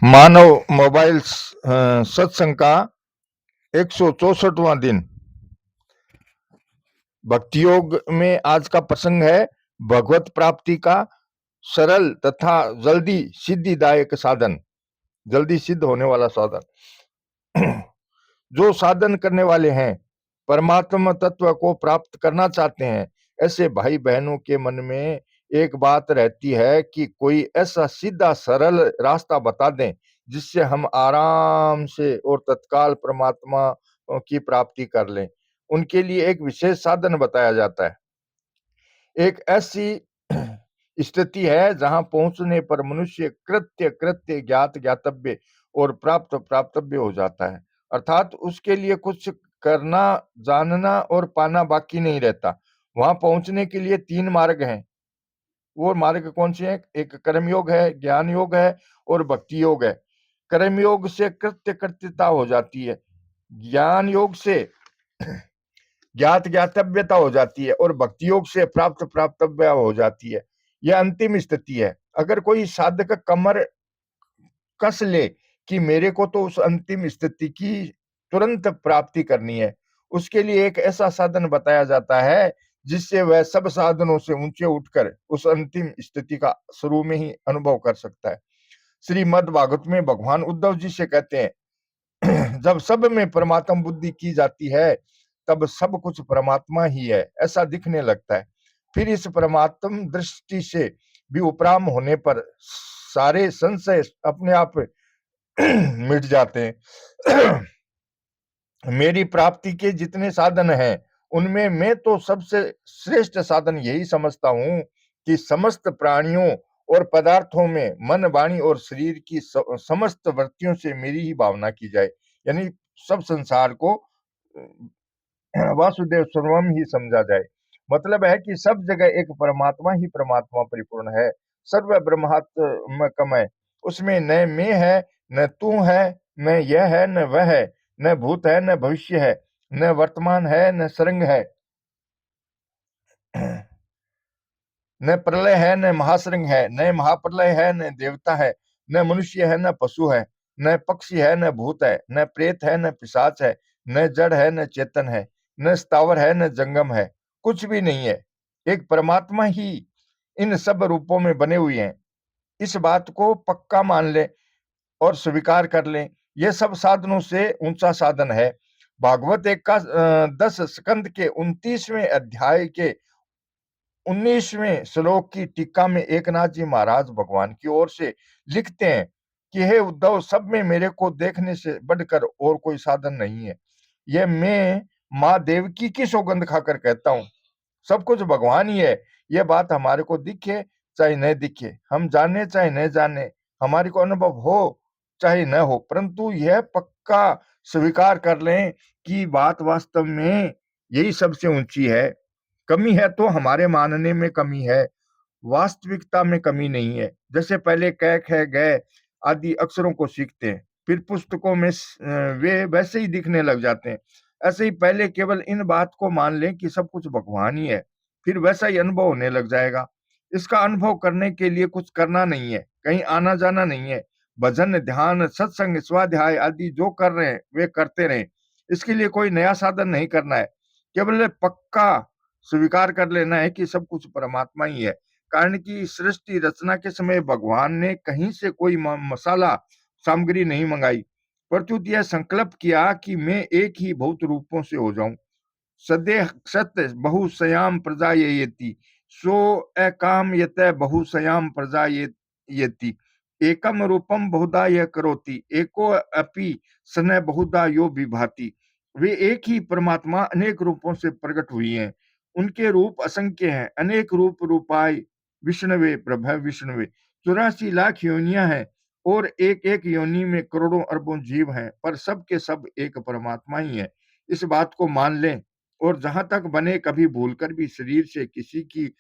मानव mobile सत्संग का 164वां दिन। भक्ति योग में आज का प्रसंग है भगवत प्राप्ति का सरल तथा जल्दी सिद्धिदायक साधन, जल्दी सिद्ध होने वाला साधन। जो साधन करने वाले हैं, परमात्मा तत्व को प्राप्त करना चाहते हैं, ऐसे भाई बहनों के मन में एक बात रहती है कि कोई ऐसा सीधा सरल रास्ता बता दें जिससे हम आराम से और तत्काल परमात्मा की प्राप्ति कर लें। उनके लिए एक विशेष साधन बताया जाता है। एक ऐसी स्थिति है जहां पहुंचने पर मनुष्य कृत्य कृत्य ज्ञात ज्ञातव्य और प्राप्त प्राप्तव्य हो जाता है, अर्थात उसके लिए कुछ करना, जानना और पाना बाकी नहीं रहता। वहां पहुंचने के लिए 3 मार्ग हैं। वो मार्ग कौन से हैं? एक कर्म योग है, ज्ञान योग है और भक्ति योग है। कर्म योग से कृत्य कृत्यता हो जाती है, ज्ञान योग से ज्ञात ज्ञातव्यता हो जाती है और भक्ति योग से प्राप्त प्राप्तव्य हो जाती है। यह अंतिम स्थिति है। अगर कोई साधक कमर कस ले कि मेरे को तो उस अंतिम स्थिति की तुरंत प्राप्ति करनी है, उसके लिए एक ऐसा साधन बताया जाता है जिससे वह सब साधनों से ऊंचे उठकर उस अंतिम स्थिति का शुरू में ही अनुभव कर सकता है। श्रीमद् भागवत में भगवान उद्धव जी से कहते हैं, जब सब में परमात्मा बुद्धि की जाती है तब सब कुछ परमात्मा ही है ऐसा दिखने लगता है। फिर इस परमात्म दृष्टि से भी उपराम होने पर सारे संशय अपने आप मिट जाते हैं। मेरी प्राप्ति के जितने साधन हैं उनमें मैं तो सबसे श्रेष्ठ साधन यही समझता हूं कि समस्त प्राणियों और पदार्थों में मन, वाणी और शरीर की समस्त वृत्तियों से मेरी ही भावना की जाए। यानी सब संसार को वासुदेव सर्वम ही समझा जाए। मतलब है कि सब जगह एक परमात्मा ही परमात्मा परिपूर्ण है, सर्व ब्रह्मात्मकमय। उसमें न मैं है, न तू है, न यह है, न वह है, न भूत है, न भविष्य है, न वर्तमान है, न सरंग है, न प्रलय है, न महासरंग है, न महाप्रलय है, न देवता है, न मनुष्य है, न पशु है, न पक्षी है, न भूत है, न प्रेत है, न पिशाच है, न जड़ है, न चेतन है, न स्थावर है, न जंगम है, कुछ भी नहीं है। एक परमात्मा ही इन सब रूपों में बने हुए हैं। इस बात को पक्का मान ले और स्वीकार कर लें। यह सब साधनों से ऊंचा साधन है। भागवत एक का 10 स्कंद के 29वें अध्याय के 19वें श्लोक की टीका में एकनाथ जी महाराज भगवान की ओर से लिखते हैं कि हे उद्धव, सब में मेरे को देखने से बढ़कर और कोई साधन नहीं है। यह मैं माँ देवकी की सौगंध खाकर कहता हूँ। सब कुछ भगवान ही है। यह बात हमारे को दिखे चाहे न दिखे, हम जाने चाहे न जाने, हमारे को अनुभव हो चाहे न हो, परंतु यह पक्का स्वीकार कर लें कि बात वास्तव में यही सबसे ऊंची है। कमी है तो हमारे मानने में कमी है, वास्तविकता में कमी नहीं है। जैसे पहले क ख ग आदि अक्षरों को सीखते हैं, फिर पुस्तकों में वे वैसे ही दिखने लग जाते हैं। ऐसे ही पहले केवल इन बात को मान लें कि सब कुछ भगवान ही है, फिर वैसा ही अनुभव होने लग जाएगा। इसका अनुभव करने के लिए कुछ करना नहीं है, कहीं आना जाना नहीं है। भजन, ध्यान, सत्संग, स्वाध्याय आदि जो कर रहे हैं वे करते रहें। इसके लिए कोई नया साधन नहीं करना है, केवल पक्का स्वीकार कर लेना है कि सब कुछ परमात्मा ही है। कारण कि सृष्टि रचना के समय भगवान ने कहीं से कोई मसाला सामग्री नहीं मंगाई, प्रत्युत यह संकल्प किया कि मैं एक ही भौत रूपों से हो जाऊं। सदेह सत्य बहुसयाम प्रजा येति, सो अकाम यत बहुसयाम प्रजा येति, एकम रूपम बहुधा यह करोति, एको अपि सन बहुधा यो विभाति। वे एक ही परमात्मा अनेक रूपों से प्रकट हुई हैं। उनके रूप असंख्य हैं। अनेक रूप रूपाय विष्णवे प्रभ विष्णवे। 84 लाख योनियां हैं और एक एक योनि में करोड़ों अरबों जीव हैं, पर सब के सब एक परमात्मा ही है। इस बात को मान लें और जहां तक बने कभी भूलकर भी शरीर से किसी की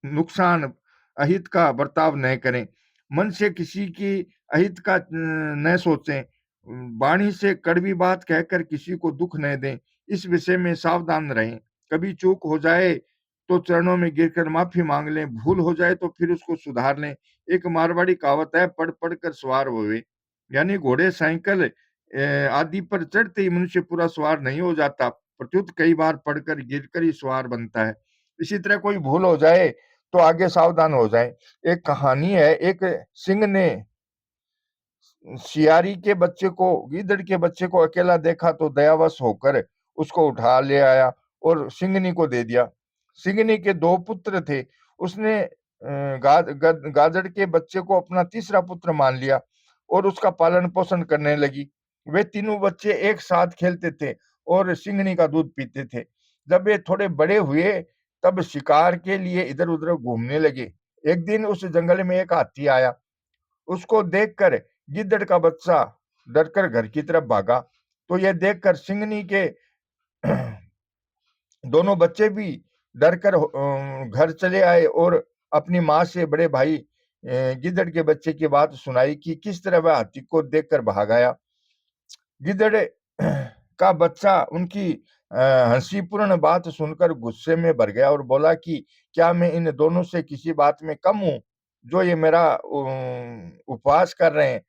नुकसान अहित का बर्ताव न करें, मन से किसी की अहित का न सोचें, वाणी से कड़वी बात कहकर किसी को दुख न दें। इस विषय में सावधान रहें। कभी चूक हो जाए तो चरणों में गिरकर माफी मांग लें, भूल हो जाए तो फिर उसको सुधार लें। एक मारवाड़ी कहावत है, पढ़ पढ़ कर सवार होवे। यानी घोड़े, साइकिल आदि पर चढ़ते ही मनुष्य पूरा सवार नहीं हो जाता, प्रत्युत कई बार पढ़कर गिरकर ही सवार बनता है। इसी तरह कोई भूल हो जाए तो आगे सावधान हो जाए। एक कहानी है, एक सिंह ने सियारी के बच्चे को, गीदड़ के बच्चे को अकेला देखा तो दयावश होकर उसको उठा ले आया और सिंहनी को दे दिया। सिंहनी के दो पुत्र थे, उसने गाजड़ के बच्चे को अपना तीसरा पुत्र मान लिया और उसका पालन पोषण करने लगी। वे तीनों बच्चे एक साथ खेलते थे और सिंहनी का दूध पीते थे। जब वे थोड़े बड़े हुए तब शिकार के लिए इधर उधर घूमने लगे। एक दिन उस जंगल में एक हाथी आया। उसको देखकर गिद्दड़ का बच्चा डरकर घर की तरफ भागा। तो यह देखकर सिंहनी के दोनों बच्चे भी डरकर घर चले आए और अपनी माँ से बड़े भाई गिद्दड़ के बच्चे की बात सुनाई कि किस तरह वह हाथी को देखकर भाग आया। गिद्दड़ का बच्चा उनकी हंसीपूर्ण बात सुनकर गुस्से में भर गया और बोला कि क्या मैं इन दोनों से किसी बात में कम हूं जो ये मेरा उपवास कर रहे हैं।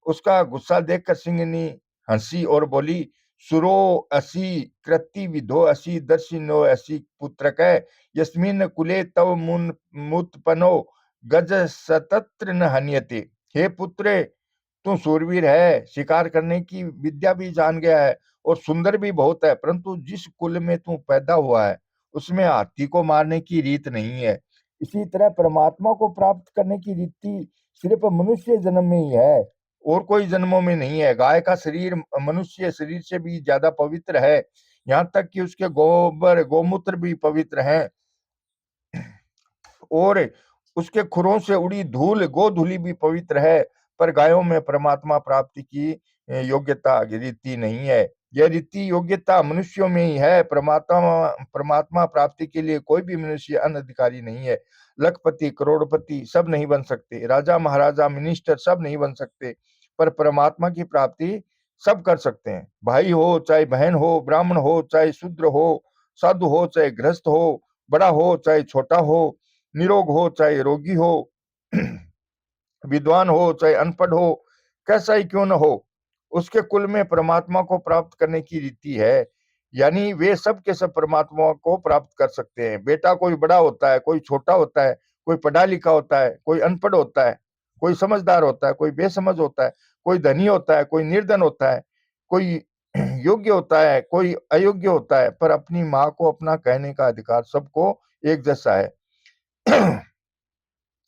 उसका गुस्सा देखकर सिंहनी हंसी और बोली, सुरो असी कृति विधो असी दर्शिनो असी पुत्र कै यस्मिन कुले तव मुन मुत्पनो गज सतत्र न हन्यते। हे पुत्र, तू सूरवीर है, शिकार करने की विद्या भी जान गया है और सुंदर भी बहुत है, परंतु जिस कुल में तू पैदा हुआ है उसमें हाथी को मारने की रीत नहीं है। इसी तरह परमात्मा को प्राप्त करने की रीति सिर्फ मनुष्य जन्म में ही है और कोई जन्मों में नहीं है। गाय का शरीर मनुष्य शरीर से भी ज्यादा पवित्र है, यहाँ तक कि उसके गोबर गोमूत्र भी पवित्र हैं और उसके खुरों से उड़ी धूल गोधूलि भी पवित्र है। पर गायों में परमात्मा प्राप्ति की योग्यता रीति नहीं है। यह रीति योग्यता मनुष्यों में ही है। परमात्मा परमात्मा प्राप्ति के लिए कोई भी मनुष्य अनधिकारी नहीं है। लखपति करोड़पति सब नहीं बन सकते, राजा महाराजा मिनिस्टर सब नहीं बन सकते, पर परमात्मा की प्राप्ति सब कर सकते हैं। भाई हो चाहे बहन हो, ब्राह्मण हो चाहे शूद्र हो, साधु हो चाहे गृहस्थ हो, बड़ा हो चाहे छोटा हो, निरोग हो चाहे रोगी हो, विद्वान हो चाहे अनपढ़ हो, कैसा ही क्यों न हो, उसके कुल में परमात्मा को प्राप्त करने की रीति है। यानी वे सब के सब परमात्मा को प्राप्त कर सकते हैं। बेटा कोई बड़ा होता है, कोई छोटा होता है, कोई पढ़ा लिखा होता है, कोई अनपढ़ होता है, कोई समझदार होता है, कोई बेसमझ होता है, कोई धनी होता है, कोई निर्धन होता है, कोई योग्य होता है, कोई अयोग्य होता है, पर अपनी माँ को अपना कहने का अधिकार सबको एक जैसा है।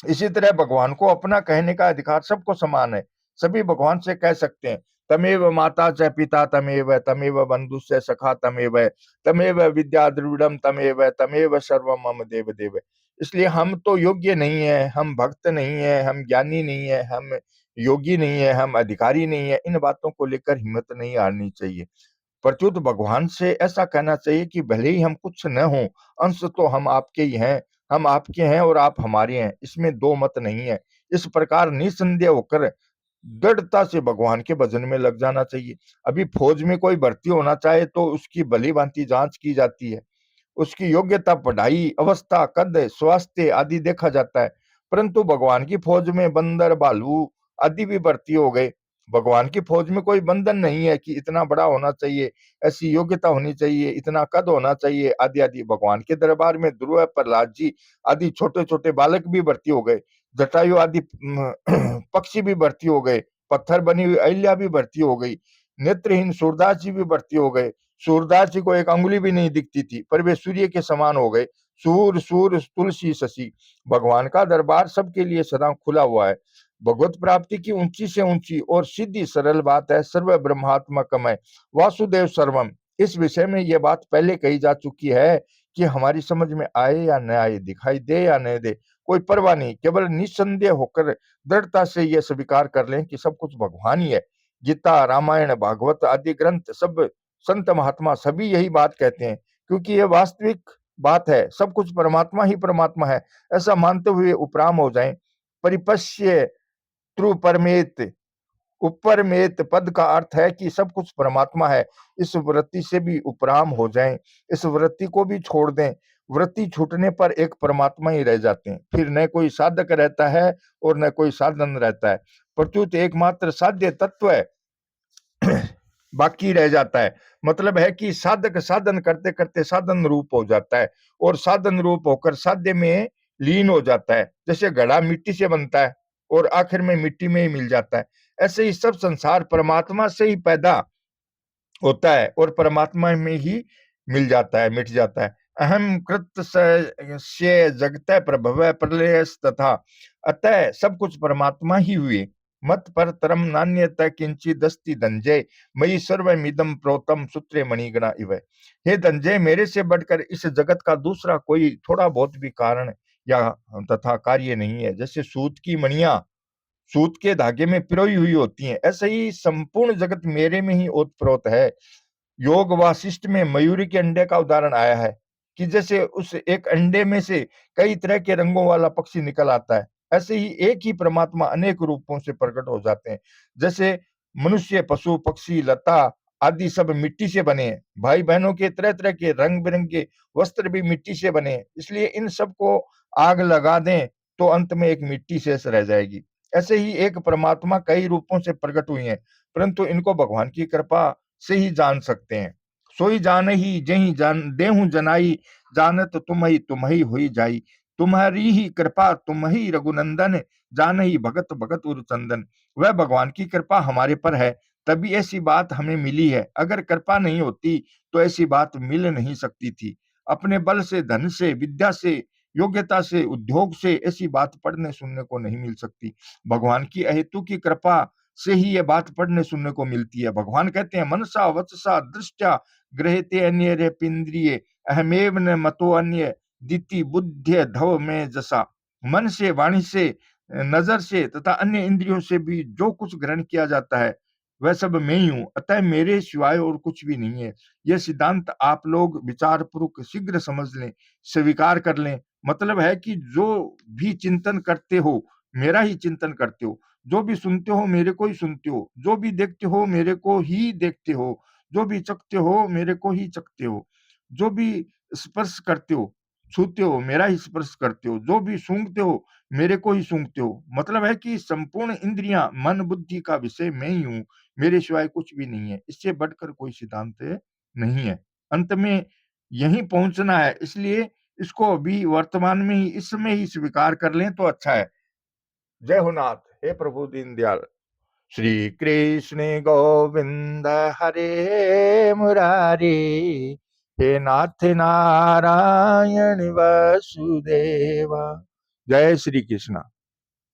इसी तरह भगवान को अपना कहने का अधिकार सबको समान है। सभी भगवान से कह सकते हैं, तमेव माता च पिता तमेव तमेव बंधु च सखा तमेव तमेव विद्या द्रविड़म तमेव तमेव सर्वम मम देव देव। इसलिए हम तो योग्य नहीं है, हम भक्त नहीं है, हम ज्ञानी नहीं है, हम योगी नहीं है, हम अधिकारी नहीं है। इन बातों को लेकर हिम्मत नहीं हारनी चाहिए। प्रत्युत भगवान से ऐसा कहना चाहिए कि भले ही हम कुछ न हो, अंश तो हम आपके ही हैं, हम आपके हैं और आप हमारे हैं, इसमें दो मत नहीं है। इस प्रकार निसंदेह होकर दृढ़ता से भगवान के भजन में लग जाना चाहिए। अभी फौज में कोई भर्ती होना चाहे तो उसकी भली भांति जांच की जाती है, उसकी योग्यता, पढ़ाई, अवस्था, कद, स्वास्थ्य आदि देखा जाता है। परंतु भगवान की फौज में बंदर, भालू आदि भी भर्ती हो गए। भगवान की फौज में कोई बंधन नहीं है कि इतना बड़ा होना चाहिए, ऐसी योग्यता होनी चाहिए, इतना कद होना चाहिए आदि आदि। भगवान के दरबार में ध्रुव, प्रहलाद जी आदि छोटे छोटे बालक भी भर्ती हो गए, जटायु आदि पक्षी भी भर्ती हो गए, पत्थर बनी हुई अहिल्या भी भर्ती हो गई, नेत्रहीन सूरदास जी भी भर्ती हो गए। सूरदास जी को एक अंगुली भी नहीं दिखती थी, पर वे सूर्य के समान हो गए। सूर सूर तुलसी शशि। भगवान का दरबार सबके लिए सदा खुला हुआ है। भगवत प्राप्ति की ऊंची से ऊंची और सीधी सरल बात है सर्व ब्रह्मात्मकमय वासुदेव सर्वम। इस विषय में यह बात पहले कही जा चुकी है कि हमारी समझ में आए या न आए, दिखाई दे या न दे, कोई परवाह नहीं, केवल निसंदेह होकर दृढ़ता से यह स्वीकार कर लें कि सब कुछ भगवान ही है। गीता, रामायण, भागवत आदि ग्रंथ, सब संत महात्मा सभी यही बात कहते हैं, क्योंकि यह वास्तविक बात है, सब कुछ परमात्मा ही परमात्मा है। ऐसा मानते हुए उपराम हो जाएं। परिपश्य त्रु परमेत उपरमेत पद का अर्थ है कि सब कुछ परमात्मा है। इस वृत्ति से भी उपराम हो जाएं, इस वृत्ति को भी छोड़ दें। वृत्ति छूटने पर एक परमात्मा ही रह जाते हैं। फिर न कोई साधक रहता है और न कोई साधन रहता है, प्रत्युत एकमात्र साध्य तत्व है बाकी रह जाता है। मतलब है कि साधक साधन करते करते साधन रूप हो जाता है और साधन रूप होकर साध्य में लीन हो जाता है। जैसे घड़ा मिट्टी से बनता है और आखिर में मिट्टी में ही मिल जाता है, ऐसे ही सब संसार परमात्मा से ही पैदा होता है और परमात्मा में ही मिल जाता है, मिट जाता है। अहम कृत से जगत प्रभव प्रलय तथा, अतः सब कुछ परमात्मा ही हुए। मत पर तरम नान्यत किंचित दस्ति धनंजय, मयि सर्वमिदं प्रोतम सूत्रे मणिगणा इव। हे धनंजय, मेरे से बढ़कर इस जगत का दूसरा कोई थोड़ा बहुत भी कारण या तथा कार्य नहीं है। जैसे सूत की मणियां सूत के धागे में पिरोई हुई होती हैं, ऐसे ही संपूर्ण जगत मेरे में ही ओतप्रोत है। योग वासिष्ठ में मयूरी के अंडे का उदाहरण आया है कि जैसे उस एक अंडे में से कई तरह के रंगों वाला पक्षी निकल आता है, ऐसे ही एक ही परमात्मा अनेक रूपों से प्रकट हो जाते हैं। जैसे मनुष्य, पशु, पक्षी, लता आदि सब मिट्टी से बने हैं। भाई बहनों के तरह तरह के रंग बिरंगे वस्त्र भी मिट्टी से बने हैं। इसलिए इन सबको आग लगा दें तो अंत में एक मिट्टी शेष रह जाएगी। ऐसे ही एक परमात्मा कई रूपों से प्रकट हुई है, परंतु इनको भगवान की कृपा से ही जान सकते हैं। सोई जान ही जही जान देहु जनाई, जानत तुम ही हुई जाई। तुम्हारी ही कृपा तुम ही रघुनंदन, जान ही भगत भगत उर चंदन। वह भगवान की कृपा हमारे पर है, तभी ऐसी बात हमें मिली है। अगर कृपा नहीं होती तो ऐसी बात मिल नहीं सकती थी। अपने बल से, धन से, विद्या से, योग्यता से, उद्योग से ऐसी बात पढ़ने सुनने को नहीं मिल सकती। भगवान की अहेतु की कृपा से ही ये बात पढ़ने सुनने को मिलती है। भगवान कहते हैं, मनसा वचसा दृष्टा गृहते अन्य रे पिंद्रिये, अहमेव न मतो अन्य दिति बुद्ध धव में जसा। मन से, वाणी से, नजर से तथा अन्य इंद्रियों से भी जो कुछ ग्रहण किया जाता है वह सब मैं ही हूं, अतः मेरे सिवाय और कुछ भी नहीं है। यह सिद्धांत आप लोग विचार पूर्वक शीघ्र समझ लें, स्वीकार कर लें। मतलब है कि जो भी चिंतन करते हो मेरा ही चिंतन करते हो, जो भी सुनते हो मेरे को ही सुनते हो, जो भी देखते हो मेरे को ही देखते हो, जो भी चखते हो मेरे को ही चखते हो, जो भी स्पर्श करते हो छूते हो मेरा ही स्पर्श करते हो, जो भी सूंघते हो मेरे को ही सूंघते हो। मतलब है कि संपूर्ण इंद्रियां, मन, बुद्धि का विषय मैं ही हूं, मेरे सिवाय कुछ भी नहीं है। इससे बढ़कर कोई सिद्धांत नहीं है। अंत में यहीं पहुंचना है, इसलिए इसको अभी वर्तमान में ही, इसमें ही स्वीकार कर लें तो अच्छा है। जय हो नाथ। हे प्रभु दीनदयाल। श्री कृष्ण गोविंद हरे मुरारी, हे नाथ नारायण वसुदेवा। जय श्री कृष्ण।